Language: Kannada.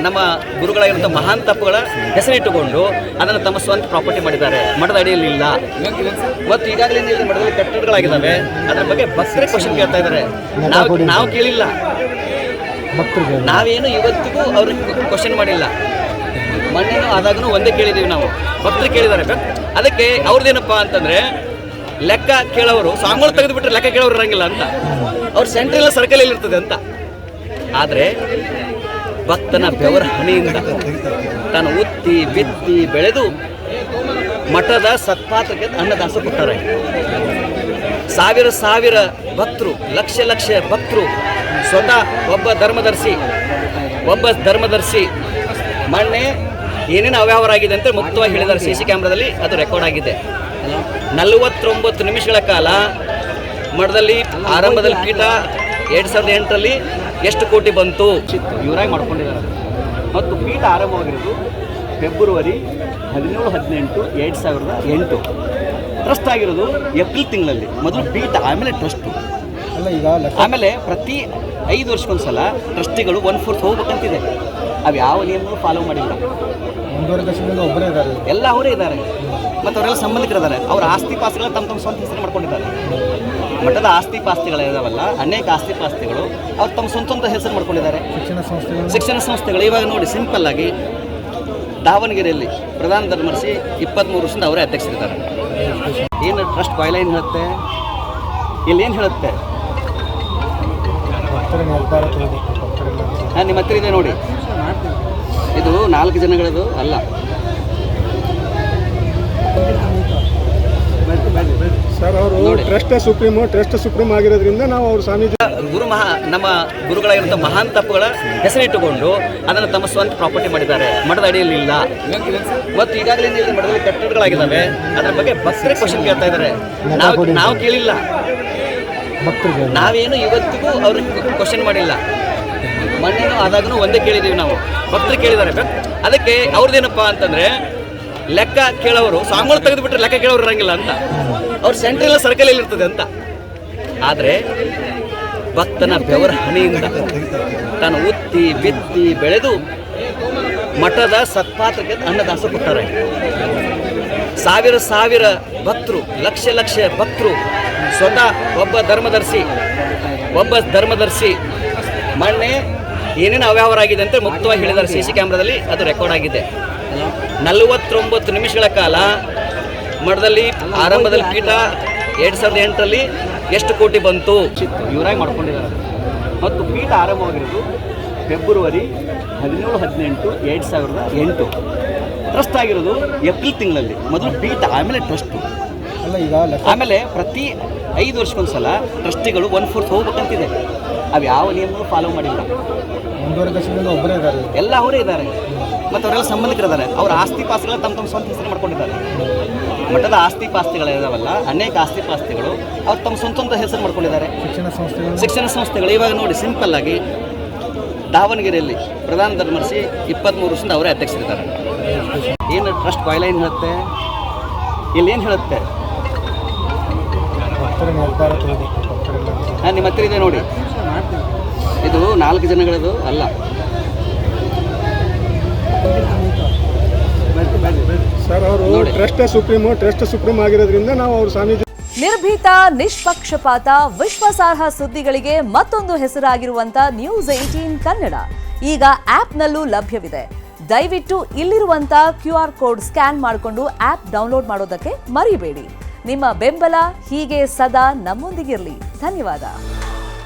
ನಮ್ಮ ಗುರುಗಳಾಗಿರುವಂಥ ಮಹಾನ್ ತಪ್ಪುಗಳ ಹೆಸರಿಟ್ಟುಕೊಂಡು ಅದನ್ನು ತಮ್ಮ ಸ್ವಂತ ಪ್ರಾಪರ್ಟಿ ಮಾಡಿದ್ದಾರೆ. ಮಠದ ಅಡಿಯಲ್ಲಿ ಇಲ್ಲ ಮತ್ತು ಈಗಾಗಲೇ ಮಠದಲ್ಲಿ ಕಟ್ಟಡಗಳಾಗಿದ್ದಾವೆ. ಅದರ ಬಗ್ಗೆ ಭಕ್ತರೇ ಕ್ವಶನ್ ಕೇಳ್ತಾ ಇದ್ದಾರೆ. ನಾವು ಕೇಳಿಲ್ಲ, ನಾವೇನು ಇವತ್ತಿಗೂ ಅವ್ರಿಗೆ ಕ್ವಶನ್ ಮಾಡಿಲ್ಲ. ಮೊನ್ನೆನೂ ಆದಾಗೂ ಒಂದೇ ಕೇಳಿದ್ದೀವಿ ನಾವು, ಭಕ್ತರು ಕೇಳಿದ್ದಾರೆ. ಅದಕ್ಕೆ ಅವ್ರದ್ದೇನಪ್ಪ ಅಂತಂದರೆ ಲೆಕ್ಕ ಕೇಳೋರು ಸಾಂಗಳು ತೆಗೆದುಬಿಟ್ರೆ ಲೆಕ್ಕ ಕೇಳೋರು ಇರಂಗಿಲ್ಲ ಅಂತ, ಅವ್ರು ಸೆಂಟ್ರಲ್ ಸರ್ಕಲ್ ಇರ್ತದೆ ಅಂತ. ಆದರೆ ಭಕ್ತನ ಬೆವರ ಹಣಿಯಿಂದ ತಾನು ಉತ್ತಿ ಬಿತ್ತಿ ಬೆಳೆದು ಮಠದ ಸತ್ಪಾತ್ರಕ್ಕೆ ಅನ್ನದಾಸ ಕೊಟ್ಟಾರೆ. ಸಾವಿರ ಭಕ್ತರು, ಲಕ್ಷ ಭಕ್ತರು, ಸ್ವತಃ ಒಬ್ಬ ಧರ್ಮದರ್ಶಿ ಮೊನ್ನೆ ಏನೇನು ಅವ್ಯವಹಾರ ಆಗಿದೆ ಅಂತ ಮುಕ್ತವಾಗಿ ಹೇಳಿದ್ದಾರೆ. CC ಕ್ಯಾಮ್ರಾದಲ್ಲಿ ಅದು ರೆಕಾರ್ಡ್ ಆಗಿದೆ. 49 ನಿಮಿಷಗಳ ಕಾಲ ಮಠದಲ್ಲಿ ಆರಂಭದಲ್ಲಿ ಪೀಠ 2008ರಲ್ಲಿ ಎಷ್ಟು ಕೋಟಿ ಬಂತು ಇವರಾಗಿ ಮಾಡ್ಕೊಂಡಿದ್ದಾರೆ. ಮತ್ತು ಪೀಠ ಆರಂಭವಾಗಿರೋದು ಫೆಬ್ರವರಿ 17-18-2008. ಟ್ರಸ್ಟ್ ಆಗಿರೋದು ಏಪ್ರಿಲ್ ತಿಂಗಳಲ್ಲಿ. ಮೊದಲು ಪೀಠ, ಆಮೇಲೆ ಟ್ರಸ್ಟು. ಆಮೇಲೆ ಪ್ರತಿ 5 ವರ್ಷಕ್ಕೊಂದ್ಸಲ ಟ್ರಸ್ಟಿಗಳು 1/4 ಹೋಗ್ಬೇಕಂತಿದೆ. ಅವು ಯಾವ ನಿಯಮಗಳು ಫಾಲೋ ಮಾಡಿಲ್ಲ. ಎಲ್ಲ ಅವರೇ ಇದ್ದಾರೆ ಮತ್ತು ಅವರೆಲ್ಲ ಸಂಬಂಧಿಕರಿದ್ದಾರೆ. ಅವರ ಆಸ್ತಿ ಪಾಸ್ತಿಗಳ ತಮ್ಮ ಸ್ವಂತ ಹೆಸರು ಮಾಡ್ಕೊಂಡಿದ್ದಾರೆ. ಮಠದ ಆಸ್ತಿ ಪಾಸ್ತಿಗಳಿದಾವಲ್ಲ, ಅನೇಕ ಆಸ್ತಿ ಪಾಸ್ತಿಗಳು ಅವ್ರು ತಮ್ಮ ಸ್ವಂತ ಹೆಸರು ಮಾಡ್ಕೊಂಡಿದ್ದಾರೆ. ಶಿಕ್ಷಣ ಸಂಸ್ಥೆಗಳು ಇವಾಗ ನೋಡಿ, ಸಿಂಪಲ್ ಆಗಿ ದಾವಣಗೆರೆಯಲ್ಲಿ ಪ್ರಧಾನ ಧರ್ಮರ್ಷಿ 23 ವರ್ಷದಿಂದ ಅವರೇ ಅಧ್ಯಕ್ಷರಿದ್ದಾರೆ. ಏನು ಟ್ರಸ್ಟ್ ಬಾಯ್ಲೈನ್ ಹೇಳುತ್ತೆ, ಇಲ್ಲೇನು ಹೇಳುತ್ತೆ? ನಿಮ್ಮ ಹತ್ತಿರ ಇದೆ ನೋಡಿ, ಇದು 4 ಜನಗಳದು ಅಲ್ಲ. ಸರ್, ಅವರು ಟ್ರಸ್ಟ್ ಸುಪ್ರೀಂ ಆಗಿರೋದ್ರಿಂದ ನಾವು ಅವ್ರ ಸ್ವಾಮೀಜಿ ನಮ್ಮ ಗುರುಗಳಾಗಿರುವಂಥ ಮಹಾನ್ ತಪ್ಪುಗಳ ಹೆಸರಿಟ್ಟುಕೊಂಡು ಅದನ್ನು ತಮ್ಮ ಸ್ವಂತ ಪ್ರಾಪರ್ಟಿ ಮಾಡಿದ್ದಾರೆ. ಮಠದ ಅಡಿಯಲ್ಲಿ ಇಲ್ಲ ಮತ್ತು ಈಗಾಗಲೇ ಮಠದಲ್ಲಿ ಕಟ್ಟಡಗಳಾಗಿದ್ದಾವೆ. ಅದರ ಬಗ್ಗೆ ಭಕ್ತರೇ ಕ್ವಶನ್ ಕೇಳ್ತಾ ಇದ್ದಾರೆ. ನಾವು ಕೇಳಿಲ್ಲ, ನಾವೇನು ಇವತ್ತಿಗೂ ಅವ್ರಿಗೆ ಕ್ವಶನ್ ಮಾಡಿಲ್ಲ. ಮೊನ್ನೆನೂ ಆದಾಗೂ ಒಂದೇ ಕೇಳಿದ್ದೀವಿ ನಾವು, ಭಕ್ತರು ಕೇಳಿದ್ದಾರೆ. ಅದಕ್ಕೆ ಅವ್ರದ್ದೇನಪ್ಪ ಅಂತಂದರೆ ಲೆಕ್ಕ ಕೇಳೋರು ಸಾಂಗಳು ತೆಗೆದುಬಿಟ್ರೆ ಲೆಕ್ಕ ಕೇಳೋರು ಇರಂಗಿಲ್ಲ ಅಂತ, ಅವ್ರು ಸೆಂಟ್ರಲ್ ಸರ್ಕಲ್ ಇರ್ತದೆ ಅಂತ. ಆದರೆ ಭಕ್ತನ ಬೆವರ ಹಣಿಯಿಂದ ತಾನು ಉತ್ತಿ ಬಿತ್ತಿ ಬೆಳೆದು ಮಠದ ಸತ್ಪಾತ್ರಕ್ಕೆ ಅನ್ನದಾಸ ಕೊಟ್ಟಾರೆ. ಸಾವಿರ ಭಕ್ತರು, ಲಕ್ಷ ಭಕ್ತರು, ಸ್ವತಃ ಒಬ್ಬ ಧರ್ಮದರ್ಶಿ ಮೊನ್ನೆ ಏನೇನು ಅವ್ಯವಹಾರ ಆಗಿದೆ ಅಂತ ಮುಕ್ತವಾಗಿ ಹೇಳಿದ್ದಾರೆ. CC ಕ್ಯಾಮ್ರಾದಲ್ಲಿ ಅದು ರೆಕಾರ್ಡ್ ಆಗಿದೆ. 49 ನಿಮಿಷಗಳ ಕಾಲ ಮಠದಲ್ಲಿ ಆರಂಭದಲ್ಲಿ ಪೀಠ 2008ರಲ್ಲಿ ಎಷ್ಟು ಕೋಟಿ ಬಂತು ಇವರಾಗಿ ಮಾಡ್ಕೊಂಡಿದ್ದಾರೆ. ಮತ್ತು ಪೀಠ ಆರಂಭವಾಗಿರೋದು ಫೆಬ್ರವರಿ 17-18-2008. ಟ್ರಸ್ಟ್ ಆಗಿರೋದು ಏಪ್ರಿಲ್ ತಿಂಗಳಲ್ಲಿ. ಮೊದಲು ಪೀಠ, ಆಮೇಲೆ ಟ್ರಸ್ಟು. ಆಮೇಲೆ ಪ್ರತಿ 5 ವರ್ಷಕ್ಕೊಂದ್ಸಲ ಟ್ರಸ್ಟಿಗಳು 1/4 ಹೋಗ್ಬೇಕಂತಿದೆ. ಅವು ಯಾವ ನಿಯಮಗಳು ಫಾಲೋ ಮಾಡಿಲ್ಲ. ಎಲ್ಲ ಅವರೇ ಇದ್ದಾರೆ ಮತ್ತು ಅವರೆಲ್ಲ ಸಂಬಂಧಿಕರಿದ್ದಾರೆ. ಅವರ ಆಸ್ತಿ ಪಾಸ್ತಿಗಳ ತಮ್ಮ ಸ್ವಂತ ಹೆಸರು ಮಾಡ್ಕೊಂಡಿದ್ದಾರೆ. ಮಠದ ಆಸ್ತಿ ಪಾಸ್ತಿಗಳಿದಾವಲ್ಲ, ಅನೇಕ ಆಸ್ತಿ ಪಾಸ್ತಿಗಳು ಅವ್ರು ತಮ್ಮ ಸ್ವಂತ ಹೆಸರು ಮಾಡ್ಕೊಂಡಿದ್ದಾರೆ. ಶಿಕ್ಷಣ ಸಂಸ್ಥೆಗಳು ಇವಾಗ ನೋಡಿ, ಸಿಂಪಲ್ ಆಗಿ ದಾವಣಗೆರೆಯಲ್ಲಿ ಪ್ರಧಾನ ಧರ್ಮರ್ಷಿ 23 ವರ್ಷದಿಂದ ಅವರೇ ಅಧ್ಯಕ್ಷರಿದ್ದಾರೆ. ಏನು ಟ್ರಸ್ಟ್ ಬಾಯ್ಲೈನ್ ಹೇಳುತ್ತೆ, ಇಲ್ಲೇನು ಹೇಳುತ್ತೆ? ನಿಮ್ಮ ಹತ್ತಿರ ಇದೆ ನೋಡಿ, ಇದು 4 ಜನಗಳದು ಅಲ್ಲ. ಸರ್, ಅವರು ಟ್ರಸ್ಟ್ ಸುಪ್ರೀಂ ಆಗಿರೋದ್ರಿಂದ ನಾವು ಅವ್ರ ಸ್ವಾಮೀಜಿ. ನಿರ್ಭೀತ, ನಿಷ್ಪಕ್ಷಪಾತ, ವಿಶ್ವಾಸಾರ್ಹ ಸುದ್ದಿಗಳಿಗೆ ಮತ್ತೊಂದು ಹೆಸರಾಗಿರುವಂತ News18 ಕನ್ನಡ ಈಗ ಆಪ್ನಲ್ಲೂ ಲಭ್ಯವಿದೆ. ದಯವಿಟ್ಟು ಇಲ್ಲಿರುವಂತ QR ಕೋಡ್ ಸ್ಕ್ಯಾನ್ ಮಾಡಿಕೊಂಡು ಆಪ್ ಡೌನ್ಲೋಡ್ ಮಾಡೋದಕ್ಕೆ ಮರಿಬೇಡಿ. ನಿಮ್ಮ ಬೆಂಬಲ ಹೀಗೆ ಸದಾ ನಮ್ಮೊಂದಿಗಿರಲಿ. ಧನ್ಯವಾದ.